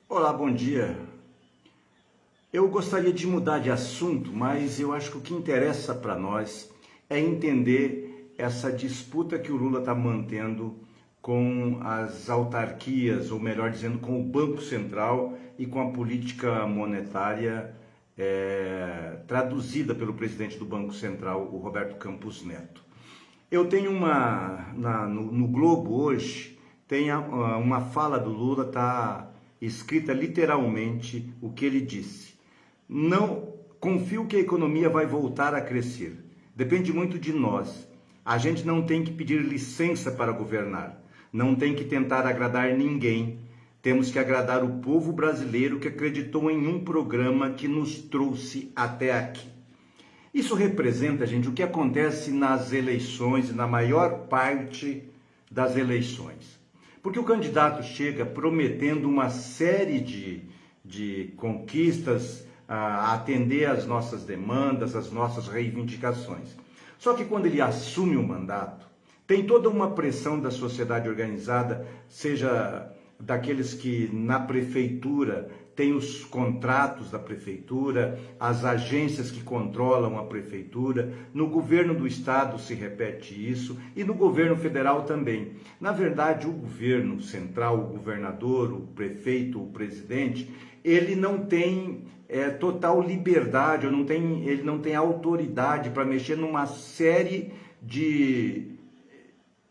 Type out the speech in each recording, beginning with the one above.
Olá, bom dia. Eu gostaria de mudar de assunto, mas eu acho que o que interessa para nós é entender essa disputa que o Lula está mantendo com as autarquias, ou melhor dizendo, com o Banco Central e com a política monetária traduzida pelo presidente do Banco Central, o Roberto Campos Neto. Eu tenho no Globo hoje, tem uma fala do Lula, está escrita literalmente o que ele disse. Não confio que a economia vai voltar a crescer. Depende muito de nós. A gente não tem que pedir licença para governar. Não tem que tentar agradar ninguém. Temos que agradar o povo brasileiro que acreditou em um programa que nos trouxe até aqui. Isso representa, gente, o que acontece nas eleições e na maior parte das eleições. Porque o candidato chega prometendo uma série de conquistas, a atender às nossas demandas, às nossas reivindicações. Só que quando ele assume o mandato, tem toda uma pressão da sociedade organizada, seja daqueles que na prefeitura têm os contratos da prefeitura, as agências que controlam a prefeitura, no governo do estado se repete isso e no governo federal também. Na verdade, o governo central, o governador, o prefeito, o presidente, ele não tem total liberdade, ele não tem autoridade para mexer numa série de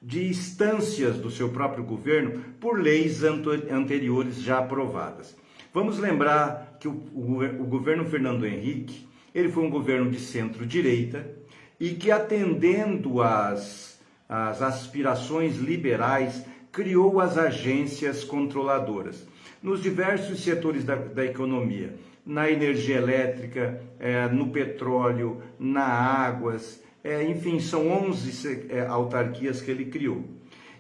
instâncias do seu próprio governo por leis anteriores já aprovadas. Vamos lembrar que o governo Fernando Henrique, ele foi um governo de centro-direita e que, atendendo às aspirações liberais, criou as agências controladoras nos diversos setores da economia, na energia elétrica, no petróleo, nas águas, enfim, são 11 autarquias que ele criou.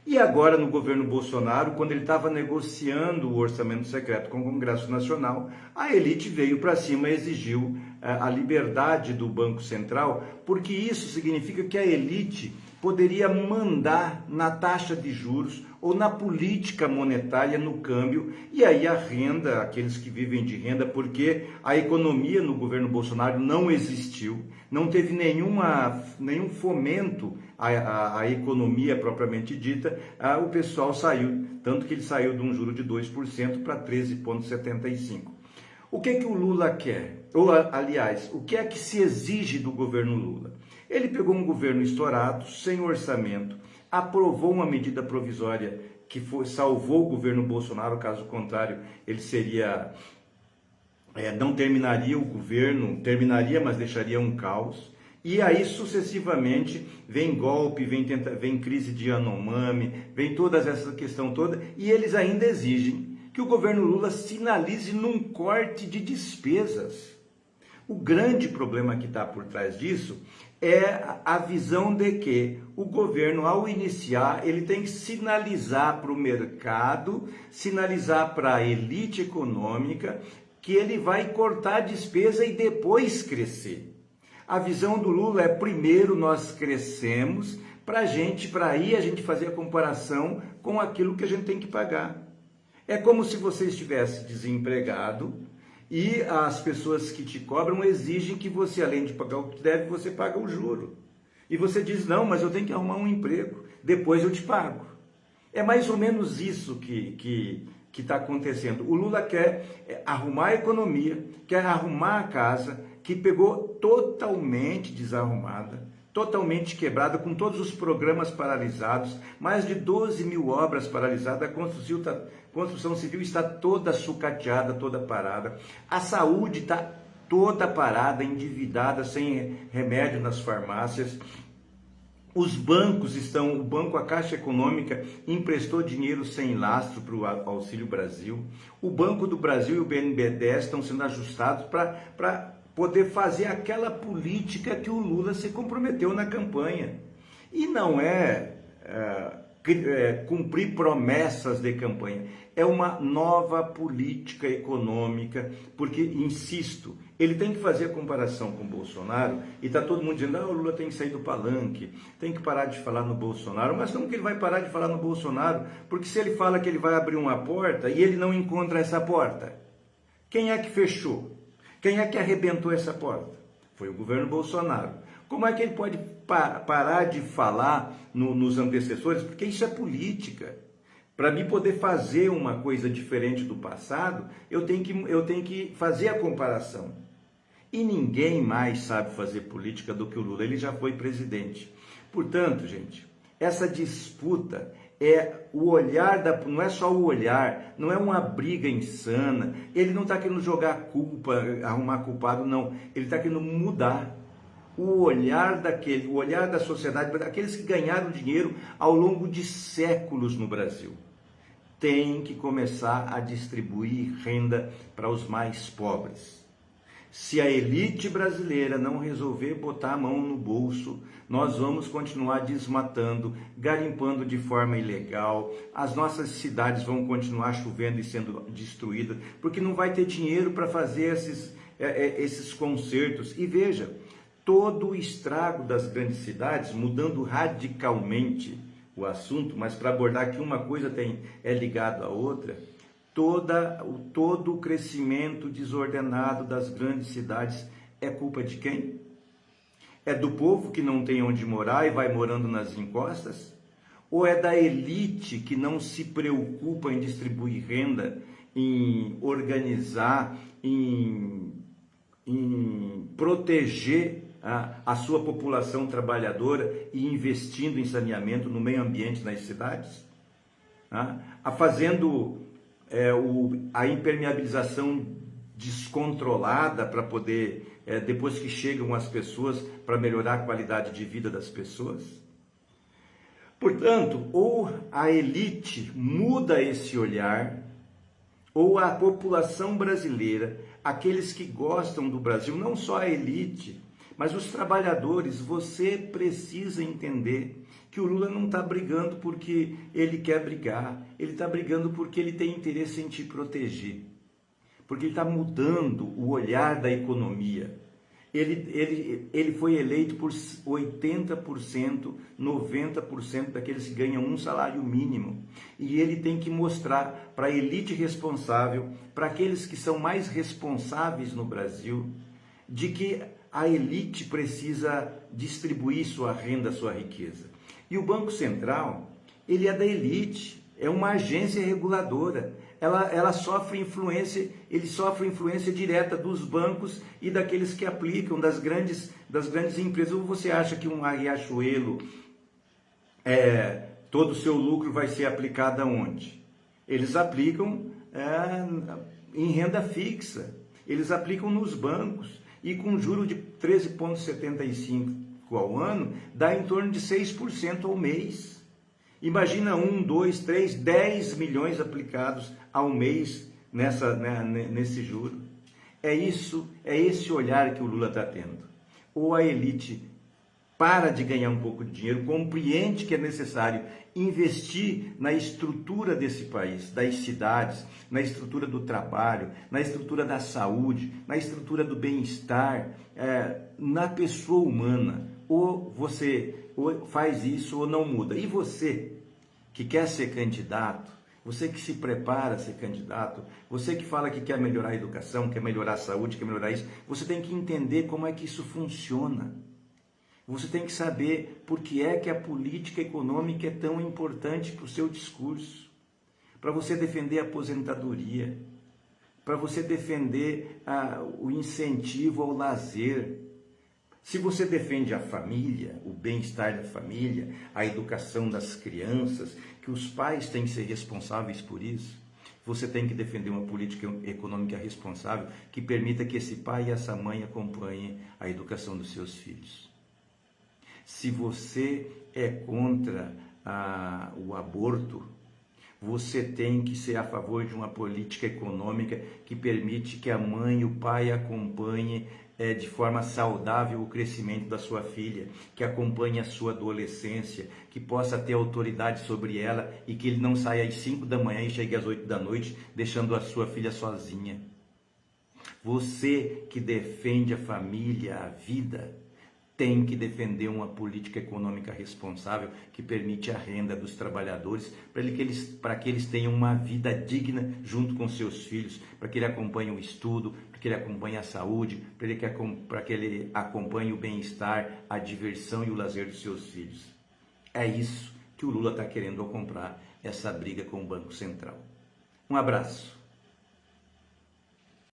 E agora, no governo Bolsonaro, quando ele estava negociando o orçamento secreto com o Congresso Nacional, a elite veio para cima e exigiu a liberdade do Banco Central, porque isso significa que a elite poderia mandar na taxa de juros ou na política monetária, no câmbio, e aí a renda, aqueles que vivem de renda, porque a economia no governo Bolsonaro não existiu, não teve nenhum fomento à economia propriamente dita, o pessoal saiu, tanto que ele saiu de um juro de 2% para 13,75%. O que o Lula quer? Ou, aliás, o que é que se exige do governo Lula? Ele pegou um governo estourado, sem orçamento, aprovou uma medida provisória que salvou o governo Bolsonaro, caso contrário, ele não terminaria o governo, terminaria, mas deixaria um caos. E aí, sucessivamente, vem golpe, vem crise de Yanomami, vem toda essa questão toda, e eles ainda exigem que o governo Lula sinalize num corte de despesas. O grande problema que está por trás disso é a visão de que o governo, ao iniciar, ele tem que sinalizar para o mercado, sinalizar para a elite econômica que ele vai cortar a despesa e depois crescer. A visão do Lula é: primeiro nós crescemos para aí a gente fazer a comparação com aquilo que a gente tem que pagar. É como se você estivesse desempregado e as pessoas que te cobram exigem que você, além de pagar o que deve, você paga o juro. E você diz: não, mas eu tenho que arrumar um emprego, depois eu te pago. É mais ou menos isso que está acontecendo. O Lula quer arrumar a economia, quer arrumar a casa, que pegou totalmente desarrumada, totalmente quebrada, com todos os programas paralisados, mais de 12 mil obras paralisadas, a construção civil está toda sucateada, toda parada, a saúde está toda parada, endividada, sem remédio nas farmácias. Os bancos a Caixa Econômica emprestou dinheiro sem lastro para o Auxílio Brasil. O Banco do Brasil e o BNDES estão sendo ajustados para poder fazer aquela política que o Lula se comprometeu na campanha. E não é cumprir promessas de campanha. É uma nova política econômica, porque, insisto, ele tem que fazer a comparação com o Bolsonaro, e está todo mundo dizendo, o Lula tem que sair do palanque, tem que parar de falar no Bolsonaro, mas como que ele vai parar de falar no Bolsonaro? Porque se ele fala que ele vai abrir uma porta, e ele não encontra essa porta, quem é que fechou? Quem é que arrebentou essa porta? Foi o governo Bolsonaro. Como é que ele pode parar de falar nos antecessores? Porque isso é política. Para mim poder fazer uma coisa diferente do passado, eu tenho que fazer a comparação. E ninguém mais sabe fazer política do que o Lula, ele já foi presidente. Portanto, gente, essa disputa é o olhar, não é só o olhar, não é uma briga insana, ele não está querendo jogar culpa, arrumar culpado, não, ele está querendo mudar o olhar o olhar da sociedade, aqueles que ganharam dinheiro ao longo de séculos no Brasil. Tem que começar a distribuir renda para os mais pobres. Se a elite brasileira não resolver botar a mão no bolso, nós vamos continuar desmatando, garimpando de forma ilegal, as nossas cidades vão continuar chovendo e sendo destruídas, porque não vai ter dinheiro para fazer esses concertos. E veja, todo o estrago das grandes cidades, mudando radicalmente o assunto, mas para abordar que uma coisa é ligada à outra, todo o crescimento desordenado das grandes cidades é culpa de quem? É do povo que não tem onde morar e vai morando nas encostas? Ou é da elite que não se preocupa em distribuir renda, em organizar, em proteger a sua população trabalhadora e investindo em saneamento no meio ambiente nas cidades? Fazendo a impermeabilização descontrolada para poder, depois que chegam as pessoas, para melhorar a qualidade de vida das pessoas? Portanto, ou a elite muda esse olhar, ou a população brasileira, aqueles que gostam do Brasil, não só a elite, mas os trabalhadores, você precisa entender que o Lula não está brigando porque ele quer brigar, ele está brigando porque ele tem interesse em te proteger, porque ele está mudando o olhar da economia. Ele foi eleito por 80%, 90% daqueles que ganham um salário mínimo. E ele tem que mostrar para a elite responsável, para aqueles que são mais responsáveis no Brasil, de que a elite precisa distribuir sua renda, sua riqueza. E o Banco Central, ele é da elite, é uma agência reguladora. Ela sofre influência, ele sofre influência direta dos bancos e daqueles que aplicam, das grandes empresas. Ou você acha que um Riachuelo, todo o seu lucro vai ser aplicado aonde? Eles aplicam em renda fixa, eles aplicam nos bancos, e com juro de 13,75 ao ano, dá em torno de 6% ao mês. Imagina 1, 2, 3, 10 milhões aplicados ao mês nesse juro. É esse olhar que o Lula está tendo. Ou a elite para de ganhar um pouco de dinheiro, compreende que é necessário investir na estrutura desse país, das cidades, na estrutura do trabalho, na estrutura da saúde, na estrutura do bem-estar, na pessoa humana. Ou você faz isso ou não muda. E você que quer ser candidato, você que se prepara a ser candidato, você que fala que quer melhorar a educação, quer melhorar a saúde, quer melhorar isso, você tem que entender como é que isso funciona. Você tem que saber por que é que a política econômica é tão importante para o seu discurso, para você defender a aposentadoria, para você defender o incentivo ao lazer. Se você defende a família, o bem-estar da família, a educação das crianças, que os pais têm que ser responsáveis por isso, você tem que defender uma política econômica responsável que permita que esse pai e essa mãe acompanhem a educação dos seus filhos. Se você é contra o aborto, Você tem que ser a favor de uma política econômica que permite que a mãe e o pai acompanhem de forma saudável o crescimento da sua filha, que acompanhe a sua adolescência, que possa ter autoridade sobre ela e que ele não saia às 5 da manhã e chegue às 8 da noite, deixando a sua filha sozinha. Você que defende a família, a vida, tem que defender uma política econômica responsável que permite a renda dos trabalhadores para que eles tenham uma vida digna junto com seus filhos, para que ele acompanhe o estudo, para que ele acompanhe a saúde, para que ele acompanhe o bem-estar, a diversão e o lazer dos seus filhos. É isso que o Lula está querendo ao comprar essa briga com o Banco Central. Um abraço.